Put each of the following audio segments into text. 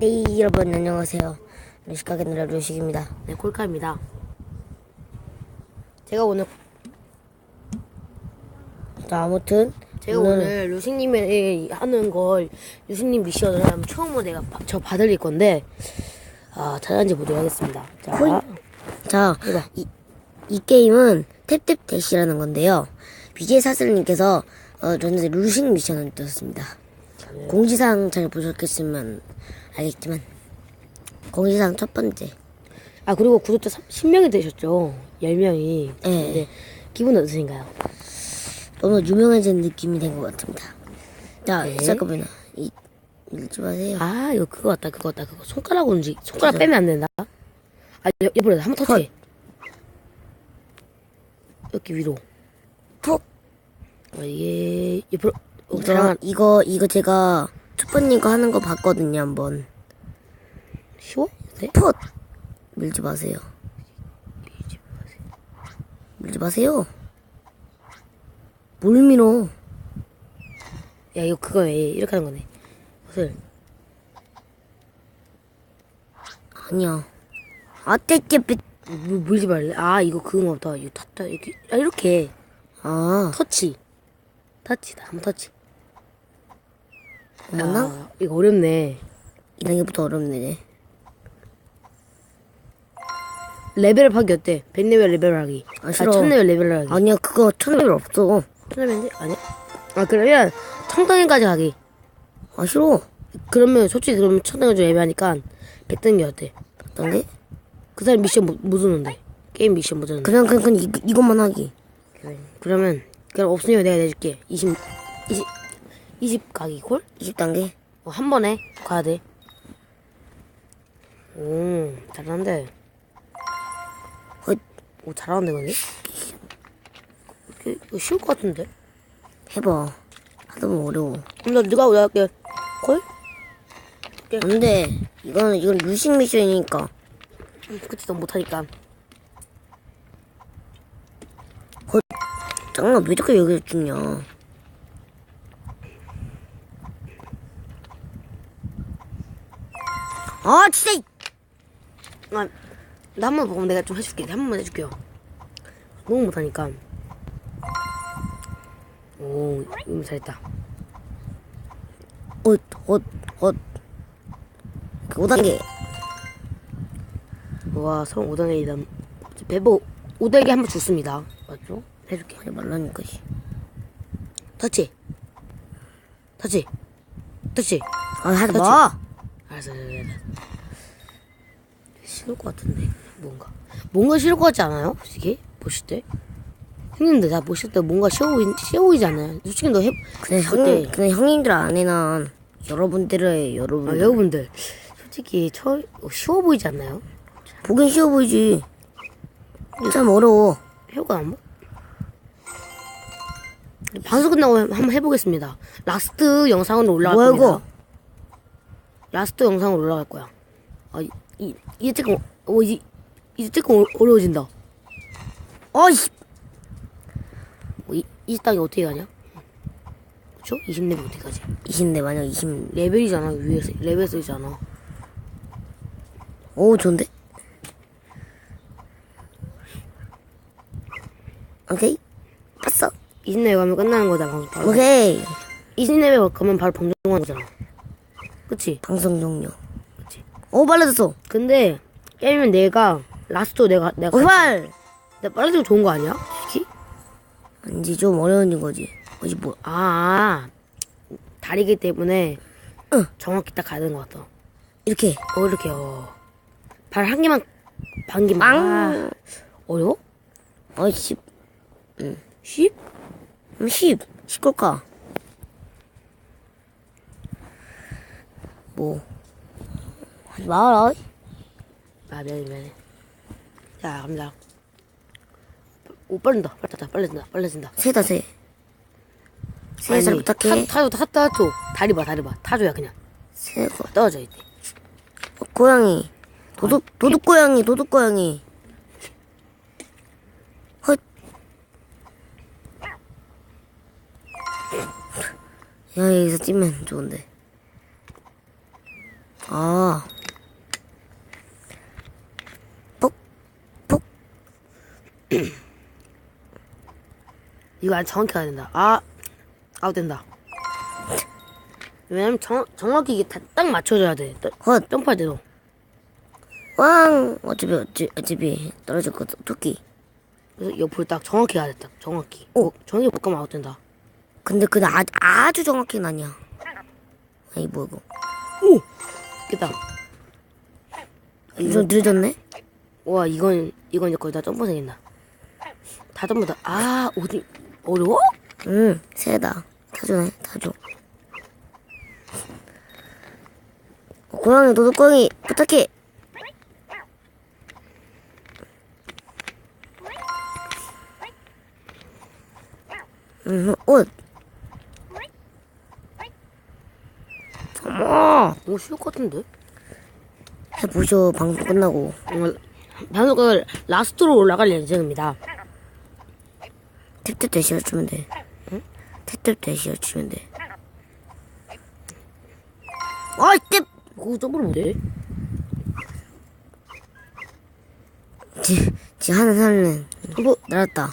네, 여러분 안녕하세요. 루시카게 노래 루식입니다. 네, 콜카입니다. 제가 오늘 자, 아무튼 오늘 루식님이 하는 걸 루식님 미션을 하면 처음으로 저 받을 건데 잘하는지 보도록 하겠습니다. 자, 이 게임은 탭탭 대시라는 건데요. BJ 사슬님께서 저한테 루식 미션을 떴습니다. 네. 공지사항 잘 보셨겠지만 알겠지만 공지사항 첫 번째. 그리고 구독자 10명이 되셨죠? 10명이. 네. 기분 어떠신가요? 너무 유명해진 느낌이 된 것 같습니다. 자, 네. 잠깐만요. 읽지 마세요. 이거 그거 같다. 그거 손가락 빼면 안 된다. 옆으로 한번 터치. 여기 위로. 톡. 이게 옆으로. 이거 제가 초반님 거 하는 거 봤거든요, 한번. 쉬워? 네? 풋! 밀지 마세요. 밀지 마세요. 뭘 밀어? 야, 이거 그거네. 이렇게 하는 거네. 옷을. 아니야. 떼깨삐. 물지 말래? 이거 그건가 보다. 이거 탔다. 이렇게. 이렇게. 터치. 터치다. 한번 터치. 어머나? 이거 어렵네. 2단계부터 어렵네. 레벨업 하기 어때? 100레벨 레벨 하기. 싫어. 1000레벨 레벨 하기. 아니야, 그거 1000레벨 없어. 1000레벨인데? 아니야? 그러면 1000단계까지 가기. 싫어. 그러면 솔직히 1000단계 좀 애매하니까 100단계 어때? 1단계? 그 사람 미션 못 오는데. 게임 미션 못 오는데. 그냥 이것만 하기. 그래. 그러면 없으면 내가 내줄게. 20 가기 콜? 20단계? 한 번에 가야 돼. 잘하는데. 잘하는데, 근데? 이거 쉬울 것 같은데? 해봐. 하다 보면 어려워. 그럼 누가 왜 할게? 콜? 근데, 이건 루식 미션이니까. 그치, 너 못하니까. 장난 왜 자꾸 여기서 죽냐. 진짜! 나 한 번 보면 내가 좀 해줄게. 한 번만 해줄게요. 너무 못하니까. 이거 잘했다. 5단계. 와, 서른 5단계이다. 배보 5단계 한 번 줬습니다. 맞죠? 해줄게. 하지 말라니까. 터치. 터치. 터치. 하지 마! 알았어. 싫을 것 같은데, 뭔가 싫을 것 같지 않아요? 이게? 보실 때? 형님들 나 보실 때 뭔가 쉬워 보이지 않아요? 솔직히 너 그냥 형님들 안에는 여러분들. 여러분들. 솔직히 쉬워 보이지 않나요? 보긴 쉬워 보이지. 참 어려워. 해볼까, 한번? 방송 끝나고 한번 해보겠습니다. 라스트 영상으로 올라갈 뭐야, 겁니다. 이거? 라스트 영상으로 올라갈 거야. 이제 조금 어려워진다. 이 땅이 어떻게 가냐? 그쵸? 20레벨 어떻게 가지? 20대 만약 20. 레벨이잖아, 위에서. 레벨 쓰이잖아. 좋은데? 오케이. 봤어. 20레벨 가면 끝나는 거다, 방송. 오케이. 20레벨 가면 바로 방송하는 거잖아. 그치? 방송 종료. 그치? 빨라졌어. 근데, 게임은 라스트 내가 빨! 빨라지고 좋은 거 아니야? 솔직히? 아니지, 좀 어려운 거지. 뭐. 다리기 때문에, 정확히 딱 가야 되는 것 같아. 이렇게. 이렇게요. 발 한 개만, 반 개만. 어려워? 10. 10? 10. 10걸까? 하지 마라. 미안해. 자, 갑니다. 빨라진다. 새다, 새. 새 잘 부탁해. 타줘. 다리 봐. 타줘야 그냥. 새가. 떨어져 있대. 고양이. 도둑 고양이. 헛. 야, 여기서 뛰면 좋은데. 아. 폭. 이거 아주 정확히 가야 된다. 아웃 된다. 왜냐면 정확히 이게 딱 맞춰줘야 돼. 헛. 점프할 때도. 왕. 어차피 떨어질 거 토끼. 그래서 옆으로 딱 정확히 가야 돼. 딱 정확히. 정확히 못 가면 아웃 된다. 근데 그는 아주 정확히는 아니야. 아니 뭐 이거. 오! 깼다. 좀 늦었네. 와, 이건 이제 거의 다 점프 생긴다. 다 점프 다. 어디, 어려워? 응, 세다. 다 줘. 고양이 도둑거기 부탁해. 옷. 어머, 너무 쉬울 것 같은데? 해보쇼. 방송 끝나고. 방송을 라스트로 올라갈 예정입니다. 탭탭 대시어 주면 돼. 응? 탭탭 대시어 주면 돼. 어이, 탭! 그거 점프를 못해? 지 하는 사람은 점프. 날았다.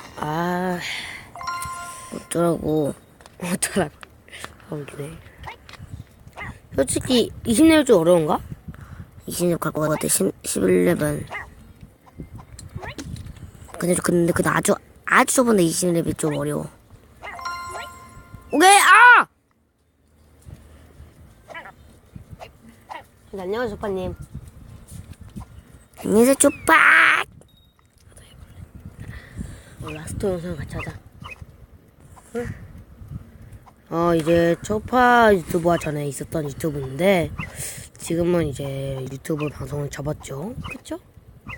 어쩌라고. 어쩌라. 웃기네. 솔직히 20레벨 좀 어려운가? 20렙 갈 것 같아. 11렙은. 근데 아주 저번에 20렙이 좀 어려워. 오케이. 네, 안녕하세요, 소파님. 안녕하세요, 초밥! 라스트 영상 같이 하자. 이제 초파 유튜브와 전에 있었던 유튜브인데 지금은 이제 유튜브 방송을 접었죠. 그쵸?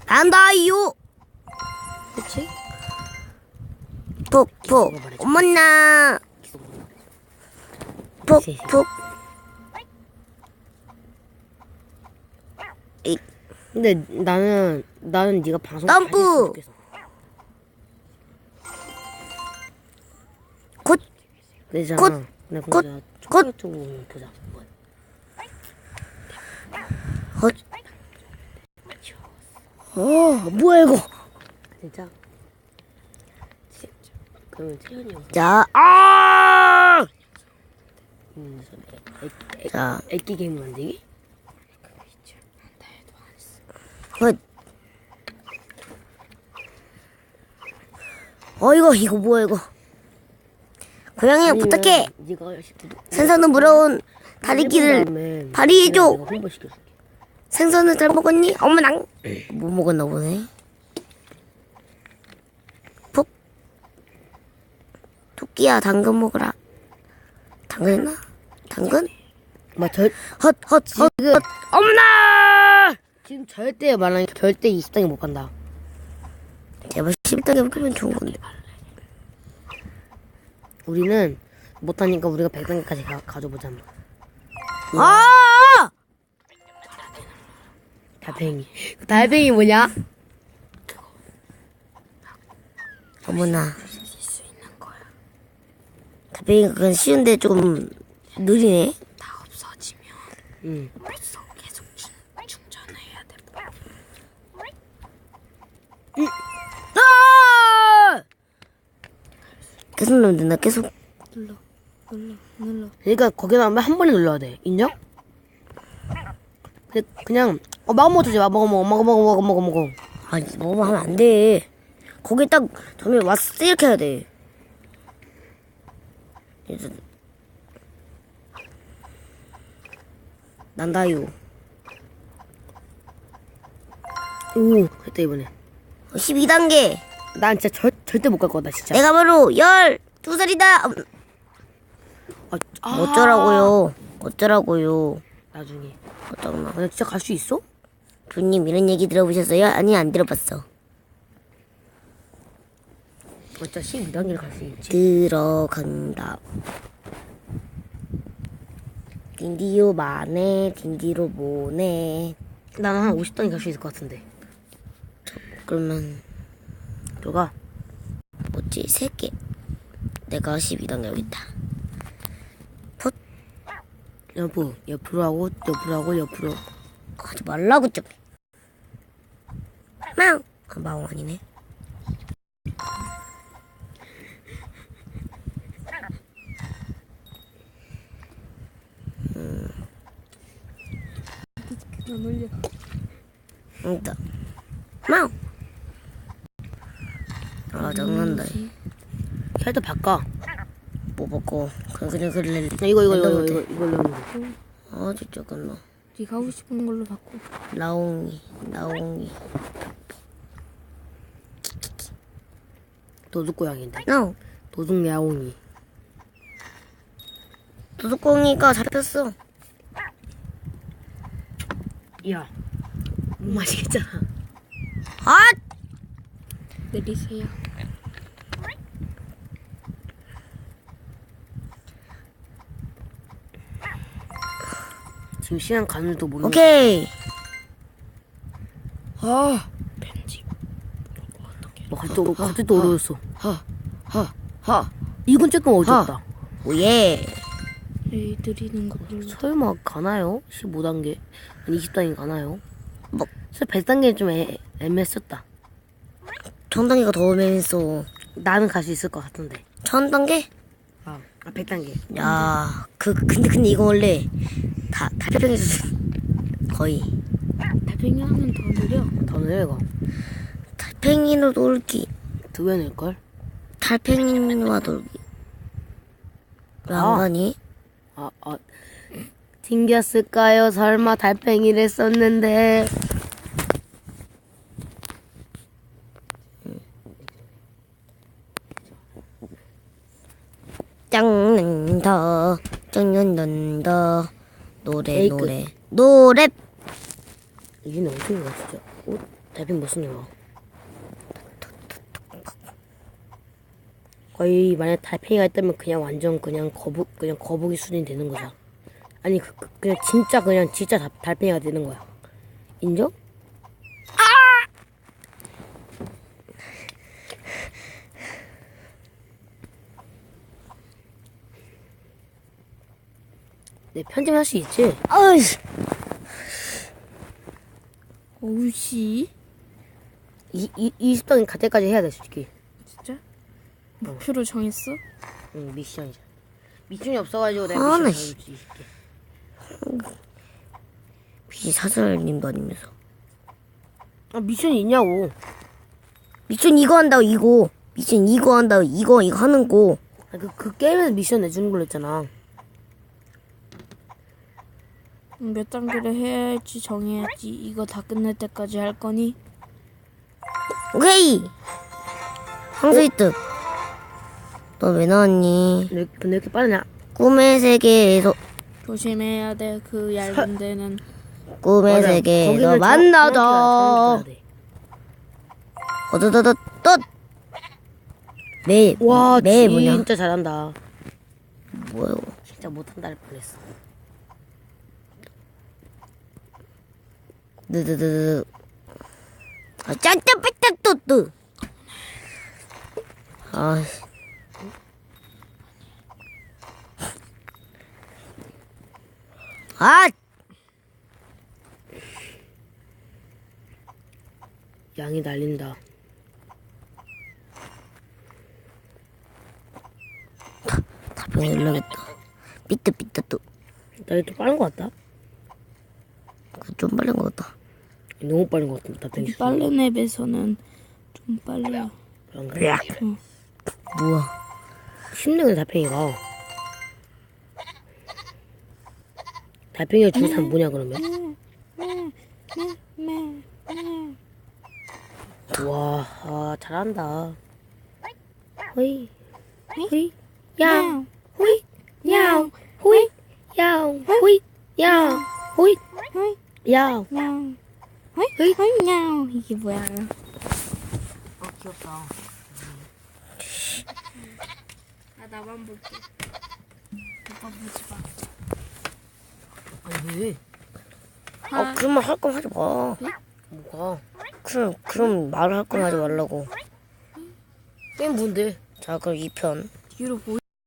난다요! 그치? 폭. 어머나! 폭. 근데 나는 네가 방송 점프! 다시 했으면 좋겠어. 곧! 되잖아. 곧! 초콜릿 좀 보자. 뭐야, 이거? 진짜? 그러면 태현이 형. 자, 자, 애기 게임 만들기? 헛. 이거 뭐야, 이거? 고양이야, 부탁해! 네가 생선은 물어온 다리끼를 발휘해줘! 홍보시켜줄게. 생선을 잘 먹었니? 어머나! 못 먹었나 보네. 폭. 토끼야, 당근 먹어라. 당근 했나? 당근? 헛. 어머나! 지금 절대 말하니까 절대 20단계 못 간다. 제발 11단계 먹으면 좋은 건데. 우리는 못하니까 우리가 100단계까지 가져보자. 달팽이. 달팽이 뭐냐? 어머나. 달팽이가 그건 쉬운데 좀 느리네. 다 없어지면 계속 충전해야 돼. 계속 누르면 된다. 계속. 눌러. 그러니까 거기다 한 번에 눌러야 돼. 인정? 그냥 마구먹어 주지 마. 먹어. 아니, 먹으면 하면 안 돼. 거기 딱 점에 왔어. 이렇게 해야 돼. 이제 난다요. 오, 했다 이번에. 12단계. 난 진짜 절대 못 갈 거다 진짜. 내가 바로 12살이다. 어쩌라고요. 나중에. 어쩌나. 나 진짜 갈 수 있어? 부님 이런 얘기 들어보셨어요? 아니, 안 들어봤어. 진짜 12단계를 갈 수 있지. 들어간다. 딘디요 마네, 딘디로 모네. 나는 한 50단계 갈 수 있을 것 같은데. 그러면 너가 뭐지? 3개. 내가 12단계 여기 있다. 풋. 옆으로 하고 옆으로. 하지 말라고 좀. 마우. 아, 마우 아니네. 안 올려. 응다. 마우. 아, 장난다. 캐릭터 바꿔. 뭐 먹고. 그래. 이걸로 아, 진짜 끝나. 네가 하고 싶은 걸로 바꿔. 라옹이. 도둑고양인데. No. 도둑야옹이. 도둑공이가 잡혔어. 야, 못 마시겠잖아. 아! 내리세요. 지금 시간 가는 줄 모르는. 오케이. 아, 편집. 갑자기 또 어려웠어. 하. 이건 조금 어렵다. 오예. 이 드리는 것들로. 설마 가나요? 15단계 아니 20단계 가나요? 뭐. 사실 100단계는 좀 애매했었다. 1000단계가 더 애매했어. 나는 갈 수 있을 것 같은데. 1000단계? 아 100단계. 야, 근데 이거 원래 달팽이에서 거의 달팽이 하면 더 느려. 더 느려 이거. 달팽이로 놀기. 2배 늘걸? 달팽이와 놀기. 왜 안 아. 가니? 튕겼을까요? 설마 달팽이를 썼는데. 짱는다 노래 에이크. 노래 이게 엄청 좋아 진짜. 달팽이 못 쓰는 거. 거의 만약 달팽이가 있다면 그냥 완전 그냥 거북이 수준이 되는 거죠. 아니 그냥 진짜 달팽이가 되는 거야. 인정? 내 편집할 수 있지? 어이 오우씨. 20단계 갈 때까지 해야 돼 솔직히. 진짜? 목표로 정했어? 응 미션이잖아. 미션이 없어가지고 내가 아, 나 미션 해줄 수 있게. 비 사설님도 아니면서 미션이 있냐고. 미션 이거 한다고 이거 미션 이거 한다고 이거 하는 거 그 게임에서 미션 내주는 걸로 했잖아. 몇 단계를 해야 할지 정해야지. 이거 다 끝날 때까지 할 거니? 오케이 황소 획득 너 왜 나왔니? 근데 왜 이렇게 빠르냐? 꿈의 세계에서 조심해야 돼. 그 얇은 데는. 꿈의 맞아. 세계에서 거기를 만나자 정확히 알아야 돼. 어더더더 와 매 뭐냐 진짜 잘한다. 뭐야 진짜 못한다 할 뻔했어. 느드드드 아 짠짜빼짜또또 아 아! 양이 날린다. 답변이 일러겠다 삐뚤 또 나 이거 좀 빠른 것 같다. 좀 빠른 것 같다 너무 빠른 것 같은데 답변이. 빠른 앱에서는 좀 빨라. 그런가? 뭐야 쉽네 근데 달팽이가. 달팽이가 주는 사람 뭐냐 그러면? 와, 잘한다. 호이, 호이, 야옹, 호이, 야옹, 호이, 야옹, 호이, 야옹, 호이, 야옹. 냥. 허이 허이 냥. 이게 뭐야? 귀엽다. 나만 볼게. 오빠 보지 마. 아니 왜? 그러면 할 거면 하지 마 뭐가? 그럼 말을 할 거면 하지 말라고 게임 뭔데? 자 그럼 2편 뒤로 보.